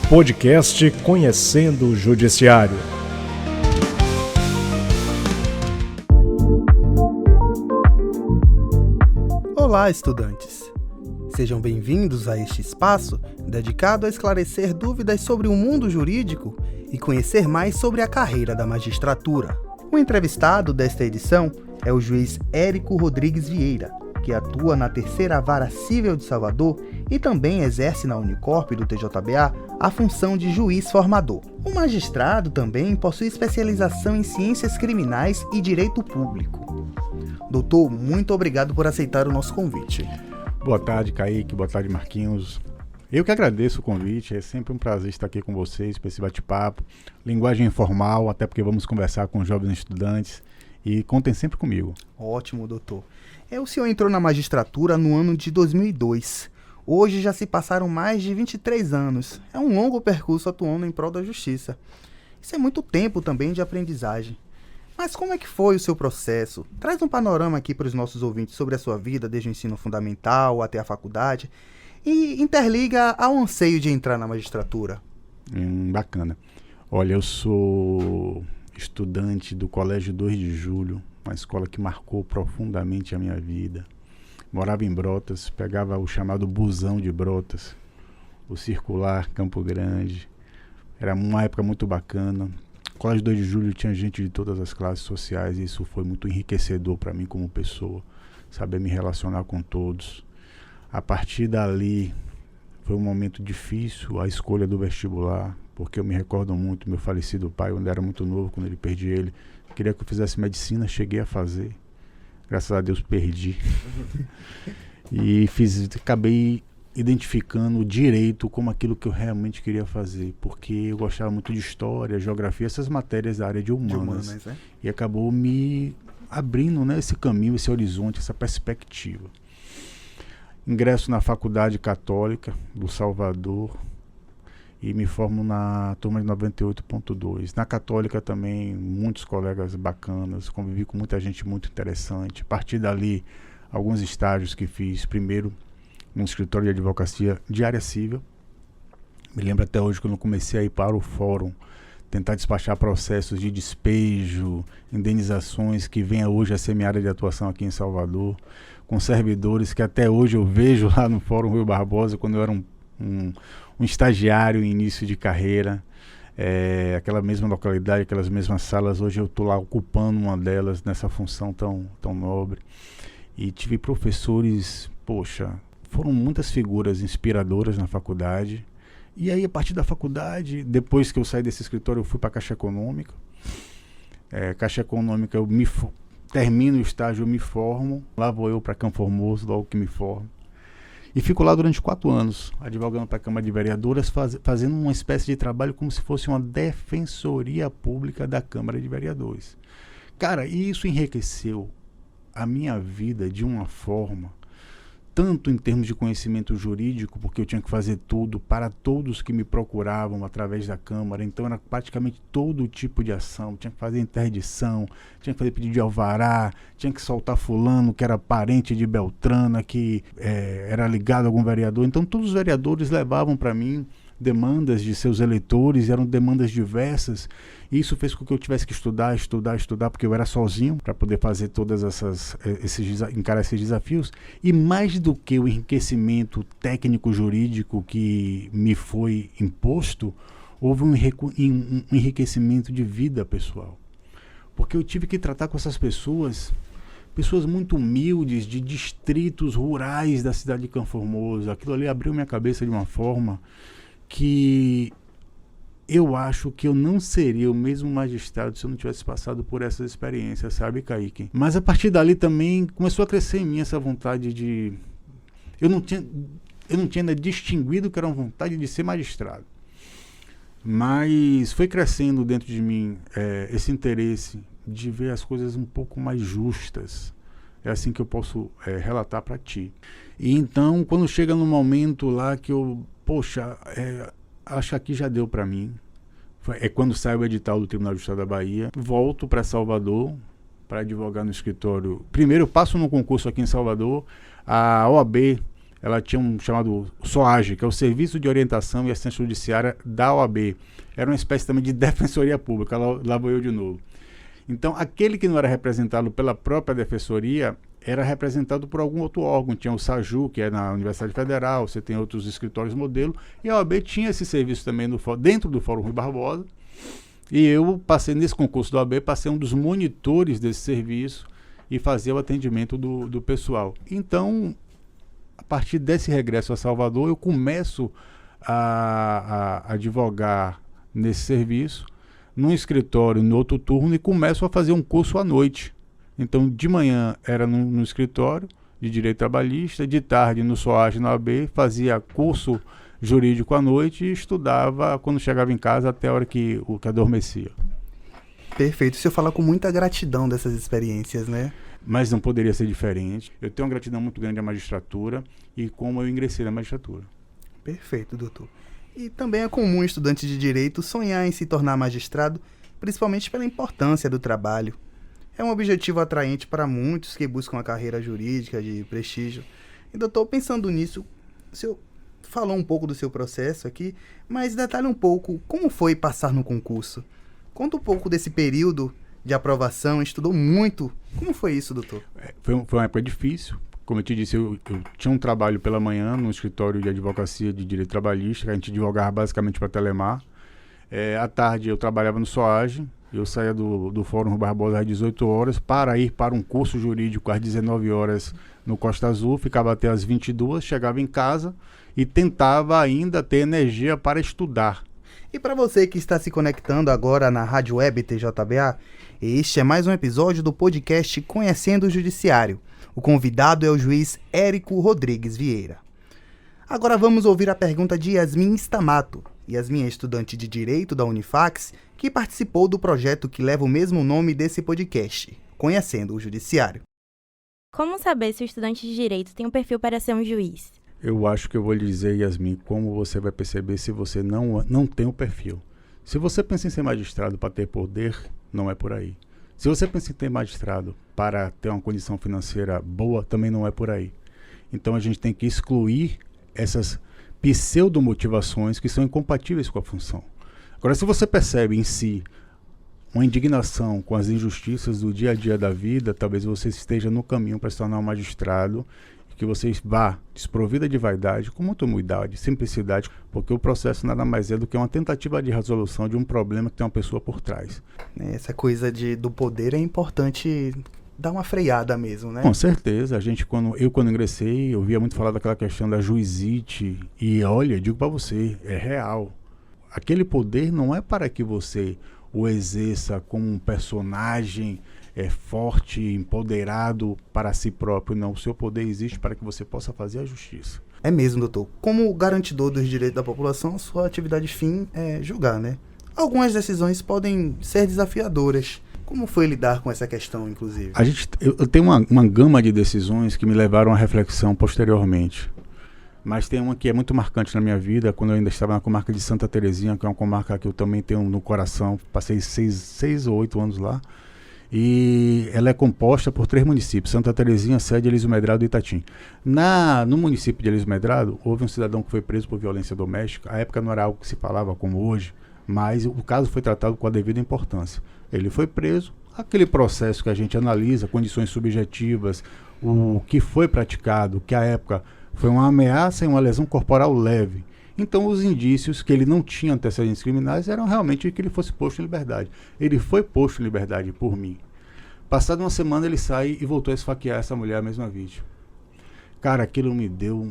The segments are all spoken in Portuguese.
Podcast Conhecendo o Judiciário. Olá, estudantes! Sejam bem-vindos a este espaço dedicado a esclarecer dúvidas sobre o mundo jurídico e conhecer mais sobre a carreira da magistratura. O entrevistado desta edição é o juiz Érico Rodrigues Vieira, que atua na Terceira Vara Cível de Salvador e também exerce na Unicorp do TJBA a função de juiz formador. O magistrado também possui especialização em ciências criminais e direito público. Doutor, muito obrigado por aceitar o nosso convite. Boa tarde, Kaique. Boa tarde, Marquinhos. Eu que agradeço o convite. É sempre um prazer estar aqui com vocês para esse bate-papo. Linguagem informal, até porque vamos conversar com jovens estudantes. E contem sempre comigo. Ótimo, doutor. O senhor entrou na magistratura no ano de 2002. Hoje já se passaram mais de 23 anos. É um longo percurso atuando em prol da justiça. Isso é muito tempo também de aprendizagem. Mas como é que foi o seu processo? Traz um panorama aqui para os nossos ouvintes sobre a sua vida, desde o ensino fundamental até a faculdade, e interliga ao anseio de entrar na magistratura. Bacana. Olha, eu sou estudante do Colégio 2 de Julho, uma escola que marcou profundamente a minha vida. Morava em Brotas, pegava o chamado busão de Brotas, o circular Campo Grande. Era uma época muito bacana. O Colégio 2 de Julho tinha gente de todas as classes sociais e isso foi muito enriquecedor para mim como pessoa, saber me relacionar com todos. A partir dali foi um momento difícil a escolha do vestibular, porque eu me recordo muito meu falecido pai, quando era muito novo, quando ele perdi ele, queria que eu fizesse medicina, cheguei a fazer. Graças a Deus perdi. E acabei identificando o direito como aquilo que eu realmente queria fazer, porque eu gostava muito de história, geografia, essas matérias da área de humanas, né? E acabou me abrindo, né, esse caminho, esse horizonte, essa perspectiva. Ingresso na Faculdade Católica do Salvador e me formo na turma de 98.2. Na Católica também, muitos colegas bacanas, convivi com muita gente muito interessante. A partir dali, alguns estágios que fiz, primeiro num escritório de advocacia de área civil. Me lembro até hoje quando eu comecei a ir para o fórum, tentar despachar processos de despejo, indenizações, que venha hoje a ser minha área de atuação aqui em Salvador, com servidores que até hoje eu vejo lá no Fórum Rui Barbosa, quando eu era um estagiário em início de carreira, aquela mesma localidade, aquelas mesmas salas, hoje eu estou lá ocupando uma delas nessa função tão nobre. E tive professores, foram muitas figuras inspiradoras na faculdade. E aí, a partir da faculdade, depois que eu saí desse escritório, eu fui para a Caixa Econômica. Caixa Econômica, eu termino o estágio, eu me formo. Lá vou eu para Campo Formoso, logo que me formo. E fico lá durante 4 anos, advogando para a Câmara de Vereadores, fazendo uma espécie de trabalho como se fosse uma defensoria pública da Câmara de Vereadores. Cara, e isso enriqueceu a minha vida de uma forma, tanto em termos de conhecimento jurídico, porque eu tinha que fazer tudo para todos que me procuravam através da Câmara, então era praticamente todo tipo de ação, tinha que fazer interdição, tinha que fazer pedido de alvará, tinha que soltar fulano que era parente de Beltrana, que era ligado a algum vereador, então todos os vereadores levavam para mim demandas de seus eleitores, eram demandas diversas, e isso fez com que eu tivesse que estudar, porque eu era sozinho para poder fazer todas encarar esses desafios. E mais do que o enriquecimento técnico-jurídico que me foi imposto, houve um enriquecimento de vida pessoal, porque eu tive que tratar com essas pessoas muito humildes, de distritos rurais da cidade de Campo Formoso. Aquilo ali abriu minha cabeça de uma forma que eu acho que eu não seria o mesmo magistrado se eu não tivesse passado por essas experiências, sabe, Kaique? Mas a partir dali também começou a crescer em mim essa vontade de... Eu não tinha ainda distinguido que era uma vontade de ser magistrado. Mas foi crescendo dentro de mim esse interesse de ver as coisas um pouco mais justas. É assim que eu posso relatar para ti. E então, quando chega no momento lá que eu... acho que aqui já deu para mim. É quando sai o edital do Tribunal de Justiça da Bahia. Volto para Salvador para advogar no escritório. Primeiro eu passo no concurso aqui em Salvador. A OAB ela tinha um chamado SOAGE, que é o Serviço de Orientação e Assistência Judiciária da OAB. Era uma espécie também de defensoria pública, lá vou eu de novo. Então, aquele que não era representado pela própria defensoria era representado por algum outro órgão. Tinha o SAJU, que é na Universidade Federal, você tem outros escritórios modelo, e a OAB tinha esse serviço também dentro do Fórum Rui Barbosa. E eu passei nesse concurso da OAB, passei um dos monitores desse serviço e fazia o atendimento do pessoal. Então, a partir desse regresso a Salvador, eu começo a advogar nesse serviço, num escritório, no outro turno, e começo a fazer um curso à noite. Então, de manhã era no escritório de direito trabalhista, de tarde no SOAGE, na OAB, fazia curso jurídico à noite e estudava quando chegava em casa até a hora que adormecia. Perfeito. O senhor fala com muita gratidão dessas experiências, né? Mas não poderia ser diferente. Eu tenho uma gratidão muito grande à magistratura e como eu ingressei na magistratura. Perfeito, doutor. E também é comum estudante de direito sonhar em se tornar magistrado, principalmente pela importância do trabalho. É um objetivo atraente para muitos que buscam a carreira jurídica de prestígio. E, doutor, pensando nisso, o senhor falou um pouco do seu processo aqui, mas detalhe um pouco como foi passar no concurso. Conta um pouco desse período de aprovação, estudou muito. Como foi isso, doutor? Foi uma época difícil. Como eu te disse, eu tinha um trabalho pela manhã no escritório de advocacia de direito trabalhista, que a gente advogava basicamente para Telemar. À tarde eu trabalhava no SOAGE, eu saía do Fórum Rui Barbosa às 18 horas para ir para um curso jurídico às 19 horas no Costa Azul, ficava até às 22, chegava em casa e tentava ainda ter energia para estudar. E para você que está se conectando agora na Rádio Web TJBA, este é mais um episódio do podcast Conhecendo o Judiciário. O convidado é o juiz Érico Rodrigues Vieira. Agora vamos ouvir a pergunta de Yasmin Stamato. Yasmin é estudante de Direito da Unifax, que participou do projeto que leva o mesmo nome desse podcast, Conhecendo o Judiciário. Como saber se o estudante de Direito tem um perfil para ser um juiz? Eu acho que eu vou lhe dizer, Yasmin, como você vai perceber se você não tem o perfil. Se você pensa em ser magistrado para ter poder, não é por aí. Se você pensa em ter magistrado para ter uma condição financeira boa, também não é por aí. Então a gente tem que excluir essas pseudo-motivações que são incompatíveis com a função. Agora, se você percebe em si uma indignação com as injustiças do dia a dia da vida, talvez você esteja no caminho para se tornar um magistrado, que você vá desprovida de vaidade, com muita humildade, simplicidade, porque o processo nada mais é do que uma tentativa de resolução de um problema que tem uma pessoa por trás. Essa coisa do poder é importante dar uma freada mesmo, né? Com certeza. Quando ingressei, eu via muito falar daquela questão da juizite, e olha, digo para você, é real. Aquele poder não é para que você o exerça como um personagem forte, empoderado para si próprio. Não, o seu poder existe para que você possa fazer a justiça. É mesmo, doutor. Como garantidor dos direitos da população, sua atividade fim é julgar, né? Algumas decisões podem ser desafiadoras. Como foi lidar com essa questão, inclusive? Eu tenho uma gama de decisões que me levaram à reflexão posteriormente. Mas tem uma que é muito marcante na minha vida, quando eu ainda estava na comarca de Santa Terezinha, que é uma comarca que eu também tenho no coração. Passei 6 ou 8 anos lá. E ela é composta por 3 municípios: Santa Terezinha, Sede, Elísio Medrado e Itatim. No município de Elísio Medrado, houve um cidadão que foi preso por violência doméstica. À época não era algo que se falava como hoje, mas o caso foi tratado com a devida importância. Ele foi preso, aquele processo que a gente analisa, condições subjetivas, o que foi praticado, que à época foi uma ameaça e uma lesão corporal leve. Então os indícios que ele não tinha antecedentes criminais eram realmente que ele fosse posto em liberdade. Ele foi posto em liberdade por mim. Passada uma semana ele sai e voltou a esfaquear essa mulher, a mesma vítima. Cara, aquilo me deu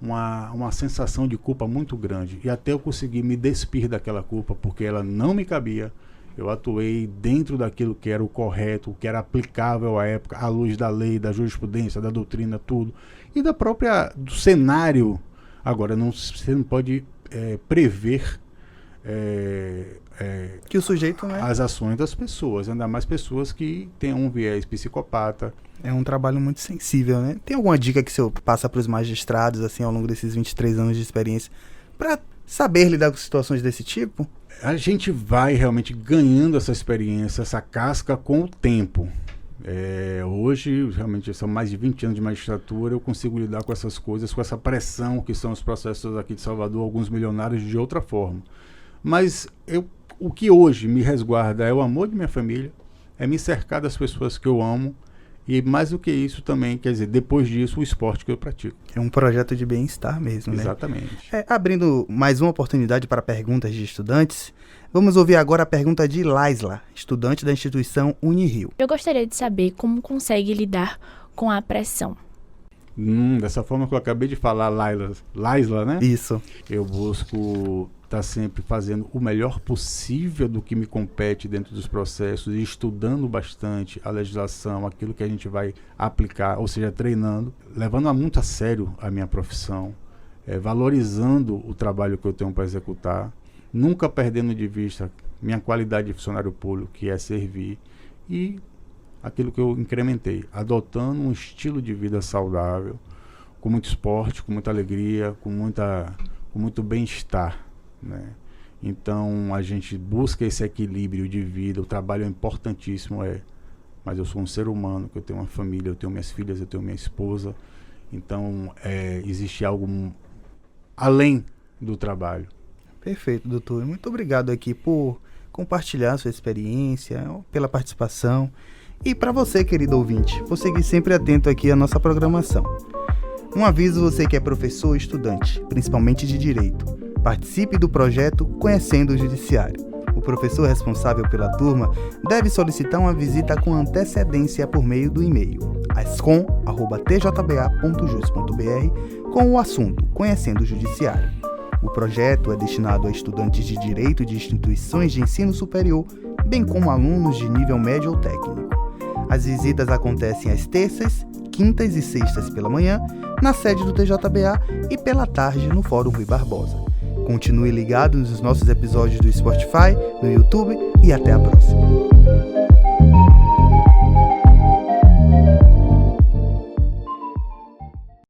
uma sensação de culpa muito grande. E até eu conseguir me despir daquela culpa, porque ela não me cabia, eu atuei dentro daquilo que era o correto, o que era aplicável à época, à luz da lei, da jurisprudência, da doutrina, tudo. E do cenário. Agora, você não pode prever que o sujeito, né, as ações das pessoas, ainda mais pessoas que têm um viés psicopata. É um trabalho muito sensível, né? Tem alguma dica que o senhor passa para os magistrados, assim, ao longo desses 23 anos de experiência, para saber lidar com situações desse tipo? A gente vai realmente ganhando essa experiência, essa casca com o tempo. Hoje, realmente, são mais de 20 anos de magistratura, eu consigo lidar com essas coisas, com essa pressão que são os processos aqui de Salvador, alguns milionários, de outra forma. Mas o que hoje me resguarda é o amor de minha família, é me cercar das pessoas que eu amo, e mais do que isso também, quer dizer, depois disso, o esporte que eu pratico. É um projeto de bem-estar mesmo, né? Exatamente. Abrindo mais uma oportunidade para perguntas de estudantes, vamos ouvir agora a pergunta de Laisla, estudante da instituição Unirio. Eu gostaria de saber como consegue lidar com a pressão. Dessa forma que eu acabei de falar, Laisla, né? Isso. Eu busco estar sempre fazendo o melhor possível do que me compete dentro dos processos e estudando bastante a legislação, aquilo que a gente vai aplicar, ou seja, treinando, levando muito a sério a minha profissão, valorizando o trabalho que eu tenho para executar, nunca perdendo de vista minha qualidade de funcionário público, que é servir, e aquilo que eu incrementei, adotando um estilo de vida saudável, com muito esporte, com muita alegria, com muito bem-estar, né? Então a gente busca esse equilíbrio de vida. O trabalho é importantíssimo, mas eu sou um ser humano, que eu tenho uma família, eu tenho minhas filhas, eu tenho minha esposa. Então existe algo além do trabalho. Perfeito, doutor. Muito obrigado aqui por compartilhar sua experiência, pela participação. E para você, querido ouvinte, por seguir sempre atento aqui à nossa programação. Um aviso, você que é professor ou estudante, principalmente de Direito. Participe do projeto Conhecendo o Judiciário. O professor responsável pela turma deve solicitar uma visita com antecedência por meio do e-mail ascom@tjba.jus.br com o assunto Conhecendo o Judiciário. O projeto é destinado a estudantes de Direito de instituições de ensino superior, bem como alunos de nível médio ou técnico. As visitas acontecem às terças, quintas e sextas pela manhã, na sede do TJBA, e pela tarde no Fórum Rui Barbosa. Continue ligado nos nossos episódios do Spotify, no YouTube, e até a próxima.